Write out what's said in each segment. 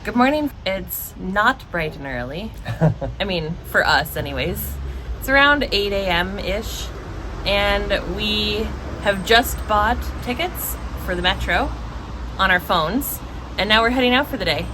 Good morning. It's not bright and early. I mean, for us anyways. It's around 8 a.m.-ish, and we have just bought tickets for the metro on our phones, and now we're heading out for the day.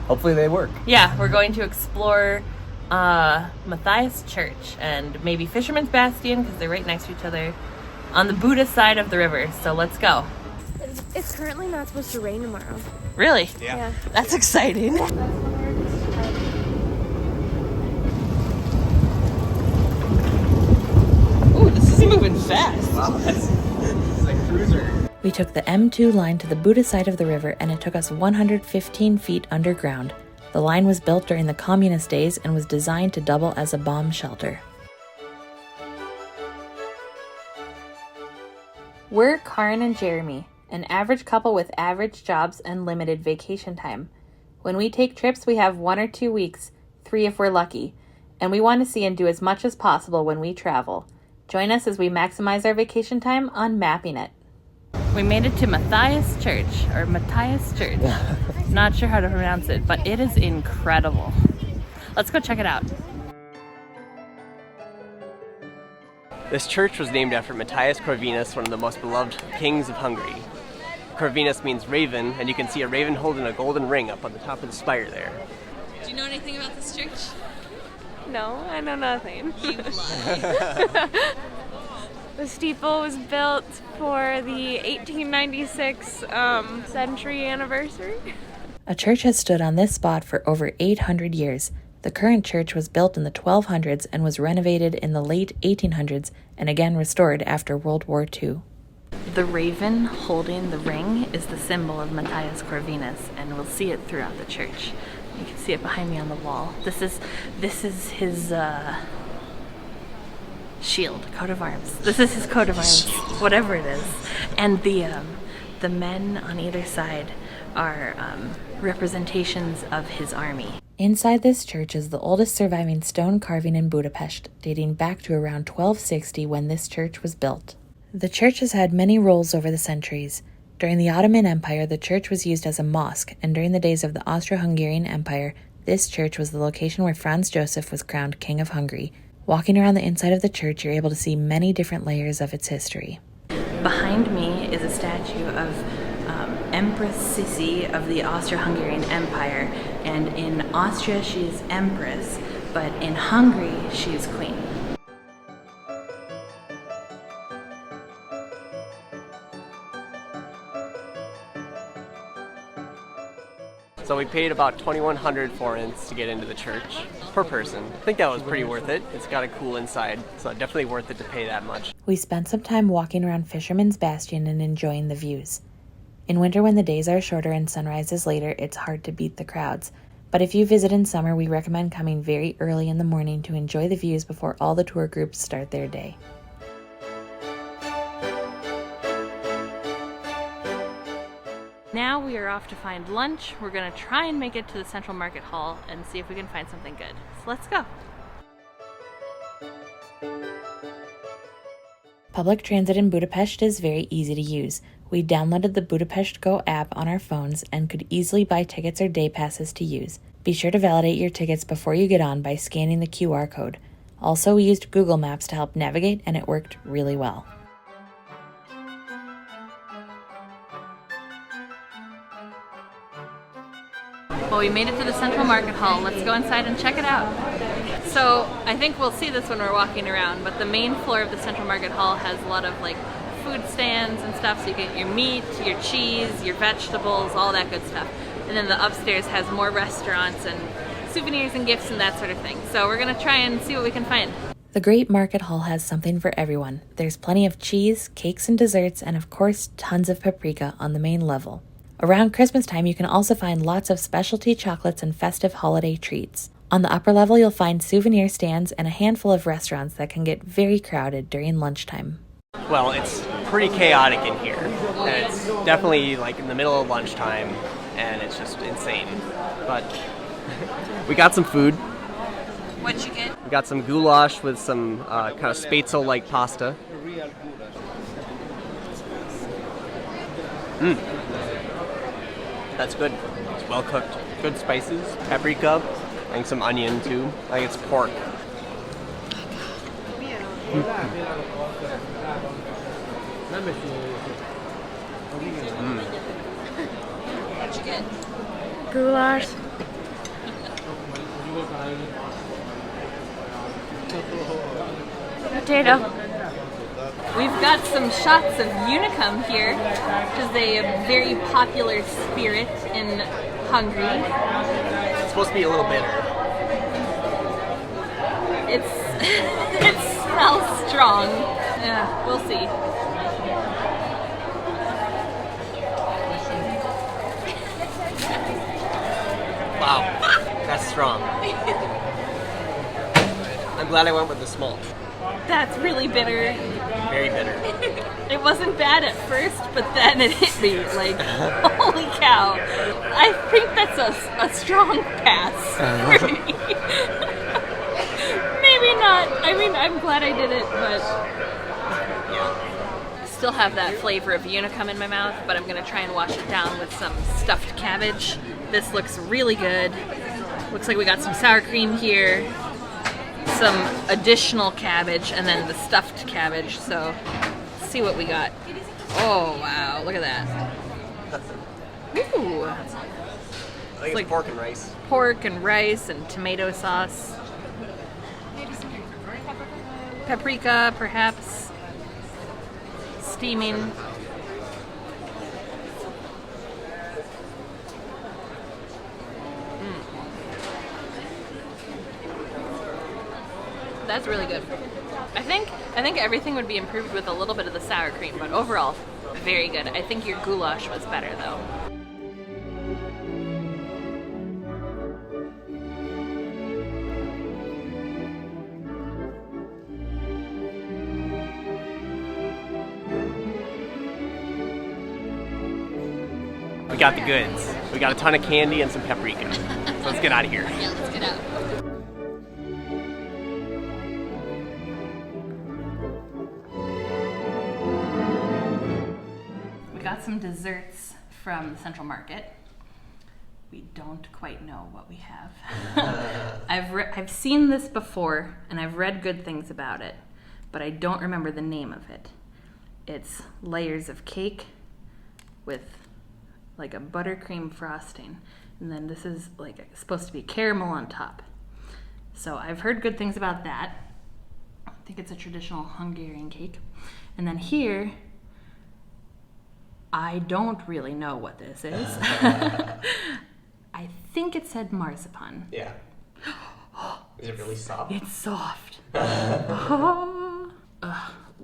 Hopefully they work. Yeah, we're going to explore Matthias Church and maybe Fisherman's Bastion, because they're right next to each other, on the Buda side of the river. So let's go. It's currently not supposed to rain tomorrow. Really? Yeah. That's exciting. Ooh, this is moving fast. Wow, this is like cruiser. We took the M2 line to the Buda side of the river, and it took us 115 feet underground. The line was built during the communist days and was designed to double as a bomb shelter. We're Karin and Jeremy, an average couple with average jobs and limited vacation time. When we take trips, we have 1 or 2 weeks, 3 if we're lucky, and we want to see and do as much as possible when we travel. Join us as we maximize our vacation time on Mapping It. We made it to Matthias Church. Not sure how to pronounce it, but it is incredible. Let's go check it out. This church was named after Matthias Corvinus, one of the most beloved kings of Hungary. Corvinus means raven, and you can see a raven holding a golden ring up on the top of the spire there. Do you know anything about this church? No, I know nothing. You lie. The steeple was built for the 1896 century anniversary. A church has stood on this spot for over 800 years. The current church was built in the 1200s and was renovated in the late 1800s and again restored after World War II. The raven holding the ring is the symbol of Matthias Corvinus, and we'll see it throughout the church. You can see it behind me on the wall. This is his shield, coat of arms. This is his coat of arms, whatever it is. And the men on either side are representations of his army. Inside this church is the oldest surviving stone carving in Budapest, dating back to around 1260 when this church was built. The church has had many roles over the centuries. During the Ottoman Empire, the church was used as a mosque, and during the days of the Austro-Hungarian Empire, this church was the location where Franz Joseph was crowned King of Hungary. Walking around the inside of the church, you're able to see many different layers of its history. Behind me is a statue of Empress Sissi of the Austro-Hungarian Empire, and in Austria she's Empress, but in Hungary she's Queen. So we paid about 2,100 forints to get into the church per person. I think that was pretty worth it. It's got a cool inside, so definitely worth it to pay that much. We spent some time walking around Fisherman's Bastion and enjoying the views. In winter, when the days are shorter and sunrise is later, it's hard to beat the crowds. But if you visit in summer, we recommend coming very early in the morning to enjoy the views before all the tour groups start their day. Now we are off to find lunch. We're going to try and make it to the Central Market Hall and see if we can find something good. So let's go. Public transit in Budapest is very easy to use. We downloaded the Budapest Go app on our phones and could easily buy tickets or day passes to use. Be sure to validate your tickets before you get on by scanning the QR code. Also, we used Google Maps to help navigate, and it worked really well. Well, we made it to the Central Market Hall. Let's go inside and check it out. So I think we'll see this when we're walking around, but the main floor of the Central Market Hall has a lot of like food stands and stuff, so you get your meat, your cheese, your vegetables, all that good stuff. And then the upstairs has more restaurants and souvenirs and gifts and that sort of thing. So we're gonna try and see what we can find. The Great Market Hall has something for everyone. There's plenty of cheese, cakes and desserts, and of course tons of paprika on the main level. Around Christmas time, you can also find lots of specialty chocolates and festive holiday treats. On the upper level, you'll find souvenir stands and a handful of restaurants that can get very crowded during lunchtime. Well, it's pretty chaotic in here, and it's definitely like in the middle of lunchtime, and it's just insane. But we got some food. What'd you get? We got some goulash with some kind of spätzle-like pasta. That's good. It's well cooked. Good spices, paprika, I think some onion too. I think it's pork. What'd you get? Goulash. Potato. We've got some shots of Unicum here, which is a very popular spirit in Hungary. It's supposed to be a little bitter. It smells strong. Yeah, we'll see. Wow, that's strong. I'm glad I went with the small. That's really bitter. Very bitter. It wasn't bad at first, but then it hit me like, holy cow. I think that's a strong pass for me. Maybe not. I mean, I'm glad I did it, but Yeah. still have that flavor of Unicum in my mouth, but I'm gonna try and wash it down with some stuffed cabbage. This looks really good. Looks like we got some sour cream here, some additional cabbage, and then the stuffed cabbage. So let's see what we got. Oh wow, look at that. Ooh, I think like it's pork and rice. pork and rice and tomato sauce. Paprika, perhaps. Steaming. That's really good. I think everything would be improved with a little bit of the sour cream, but overall, very good. I think your goulash was better though. We got the goods. We got a ton of candy and some paprika. So let's get out of here. Yeah, let's get out. We got some desserts from the Central Market. We don't quite know what we have. I've seen this before and I've read good things about it, but I don't remember the name of it. It's layers of cake with like a buttercream frosting, and then this is like supposed to be caramel on top. So I've heard good things about that. I think it's a traditional Hungarian cake. And then here, I don't really know what this is. I think it said marzipan. Yeah. Is it really soft? It's soft. Oh.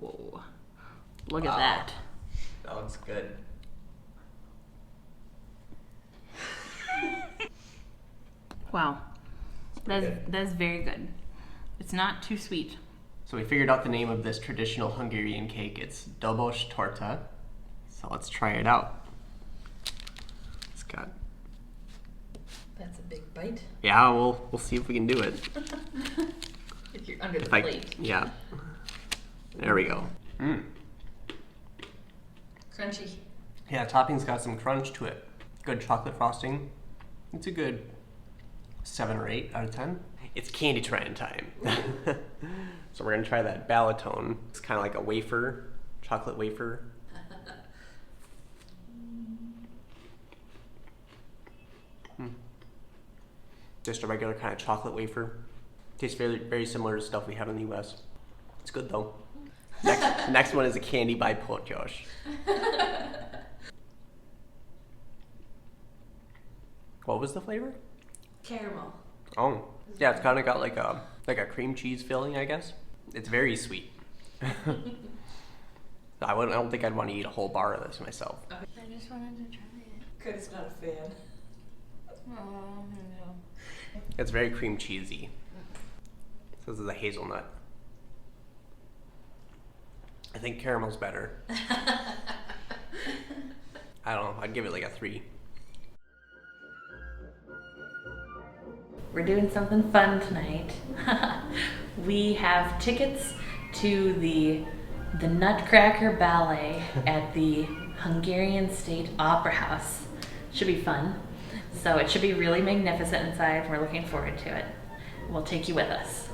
Whoa. Look at that. That looks good. Wow. That's very good. It's not too sweet. So we figured out the name of this traditional Hungarian cake. It's dobos torta. So let's try it out. It's got... That's a big bite. Yeah, we'll see if we can do it. If you're under the If I, plate. yeah. There we go. Crunchy. Yeah, topping's got some crunch to it. Good chocolate frosting. It's a good 7 or 8 out of 10. It's candy trying time. So we're gonna try that Balletone. It's kind of like a wafer, chocolate wafer. Just a regular kind of chocolate wafer. Tastes very, very similar to stuff we have in the US. It's good though. Next one is a candy by Potyosh. What was the flavor? Caramel. Oh, yeah, it's kind of got like a cream cheese filling, I guess. It's very sweet. I don't think I'd want to eat a whole bar of this myself. I just wanted to try it. Curtis not a fan. Oh, no. It's very cream cheesy. So this is a hazelnut. I think caramel's better. I don't know, I'd give it like a 3. We're doing something fun tonight. We have tickets to the Nutcracker Ballet at the Hungarian State Opera House. Should be fun. So it should be really magnificent inside. We're looking forward to it. We'll take you with us.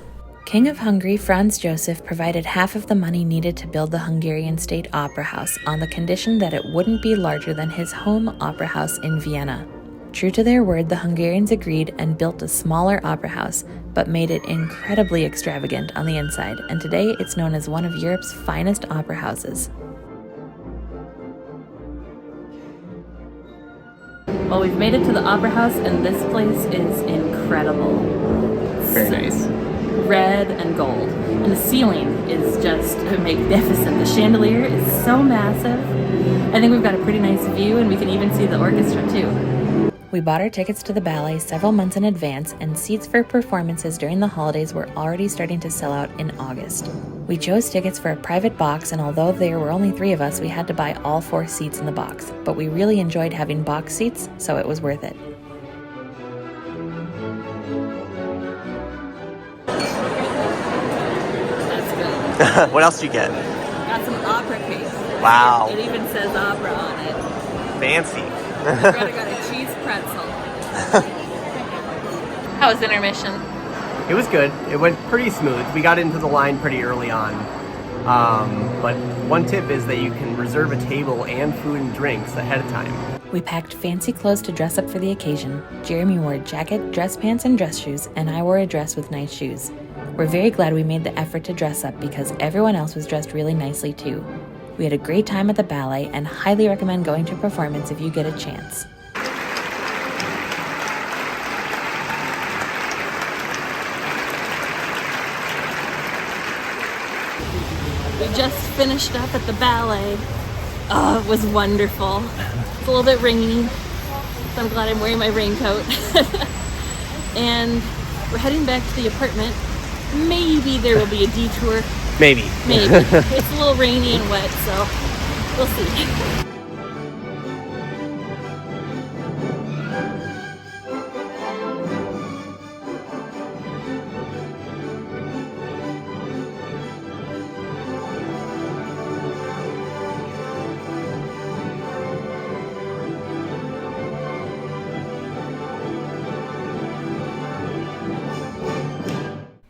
King of Hungary Franz Joseph provided half of the money needed to build the Hungarian State Opera House on the condition that it wouldn't be larger than his home opera house in Vienna. True to their word, the Hungarians agreed and built a smaller opera house, but made it incredibly extravagant on the inside, and today it's known as one of Europe's finest opera houses. Well, we've made it to the opera house, and this place is incredible. Very nice. Red and gold. And the ceiling is just magnificent. The chandelier is so massive. I think we've got a pretty nice view, and we can even see the orchestra too. We bought our tickets to the ballet several months in advance, and seats for performances during the holidays were already starting to sell out in August. We chose tickets for a private box, and although there were only 3 of us, we had to buy all 4 seats in the box. But we really enjoyed having box seats, so it was worth it. What else did you get? Got some opera cake. Wow. It even says opera on it. Fancy. Got a cheese pretzel. How was intermission? It was good. It went pretty smooth. We got into the line pretty early on. But one tip is that you can reserve a table and food and drinks ahead of time. We packed fancy clothes to dress up for the occasion. Jeremy wore a jacket, dress pants, and dress shoes, and I wore a dress with nice shoes. We're very glad we made the effort to dress up because everyone else was dressed really nicely too. We had a great time at the ballet and highly recommend going to a performance if you get a chance. We just finished up at the ballet. Oh, it was wonderful. It's a little bit rainy, so I'm glad I'm wearing my raincoat. And we're heading back to the apartment. Maybe there will be a detour. Maybe. Maybe. It's a little rainy and wet, so we'll see.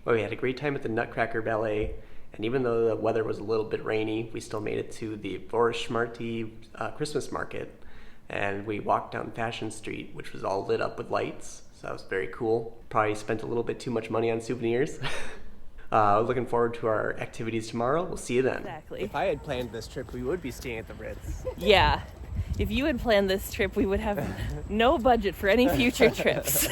Well, we had a great time at the Nutcracker Ballet, and even though the weather was a little bit rainy, we still made it to the Vorschmarty Christmas market, and we walked down Fashion Street, which was all lit up with lights, so that was very cool. Probably spent a little bit too much money on souvenirs. Looking forward to our activities tomorrow. We'll see you then. Exactly. If I had planned this trip, we would be staying at the Ritz. Yeah. If you had planned this trip, we would have no budget for any future trips.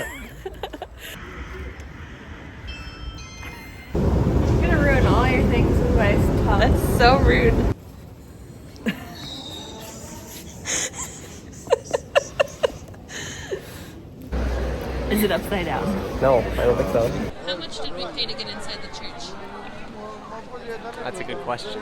I'm gonna ruin all your things with my stuff. That's so rude. Is it upside down? No, I don't think so. How much did we pay to get inside the church? That's a good question.